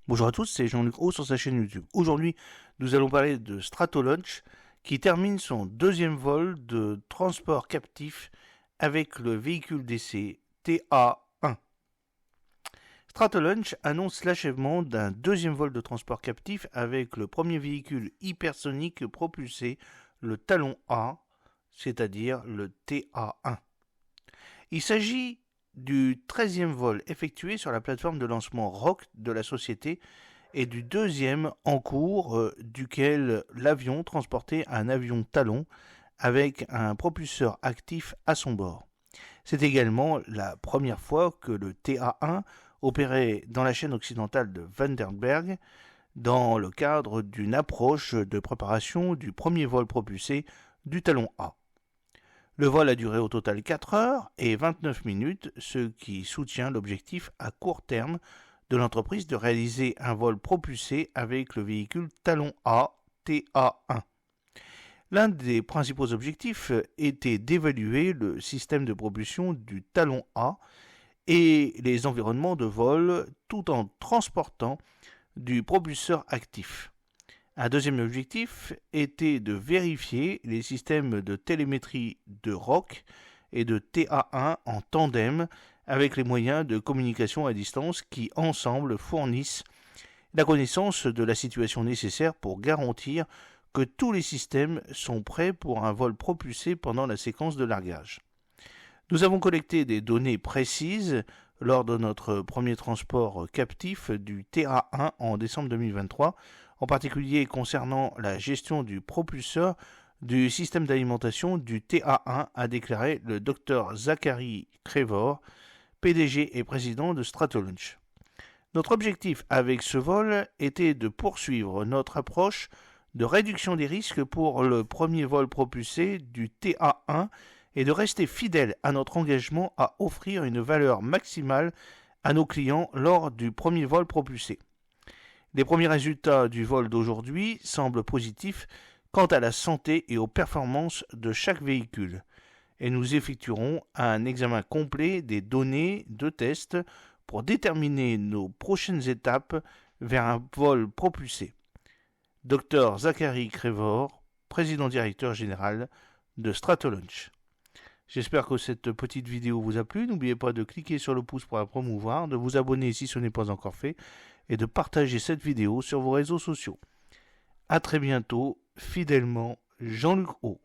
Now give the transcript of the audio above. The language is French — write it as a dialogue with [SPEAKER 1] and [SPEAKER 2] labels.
[SPEAKER 1] Bonjour à tous, c'est Jean-Luc Haut sur sa chaîne YouTube. Aujourd'hui, nous allons parler de Stratolaunch qui termine son deuxième vol de transport captif avec le véhicule d'essai TA-1. Stratolaunch annonce l'achèvement d'un deuxième vol de transport captif avec le premier véhicule hypersonique propulsé, le Talon A, c'est-à-dire le TA-1. Il s'agit du 13e vol effectué sur la plateforme de lancement Rock de la société et du deuxième en cours duquel l'avion transportait un avion Talon avec un propulseur actif à son bord. C'est également la première fois que le TA-1 opérait dans la chaîne occidentale de Vandenberg dans le cadre d'une approche de préparation du premier vol propulsé du Talon A. Le vol a duré au total 4 heures et 29 minutes, ce qui soutient l'objectif à court terme de l'entreprise de réaliser un vol propulsé avec le véhicule Talon A TA-1. L'un des principaux objectifs était d'évaluer le système de propulsion du Talon A et les environnements de vol tout en transportant du propulseur actif. Un deuxième objectif était de vérifier les systèmes de télémétrie de ROC et de TA-1 en tandem avec les moyens de communication à distance qui, ensemble, fournissent la connaissance de la situation nécessaire pour garantir que tous les systèmes sont prêts pour un vol propulsé pendant la séquence de largage. Nous avons collecté des données précises lors de notre premier transport captif du TA-1 en décembre 2023, en particulier concernant la gestion du propulseur du système d'alimentation du TA-1, a déclaré le Dr Zachary Crevor, PDG et président de Stratolaunch. Notre objectif avec ce vol était de poursuivre notre approche de réduction des risques pour le premier vol propulsé du TA-1 et de rester fidèle à notre engagement à offrir une valeur maximale à nos clients lors du premier vol propulsé. Les premiers résultats du vol d'aujourd'hui semblent positifs quant à la santé et aux performances de chaque véhicule, et nous effectuerons un examen complet des données de test pour déterminer nos prochaines étapes vers un vol propulsé. Dr Zachary Crevor, président-directeur général de Stratolaunch. J'espère que cette petite vidéo vous a plu. N'oubliez pas de cliquer sur le pouce pour la promouvoir, de vous abonner si ce n'est pas encore fait et de partager cette vidéo sur vos réseaux sociaux. A très bientôt, fidèlement, Jean-Luc Haut.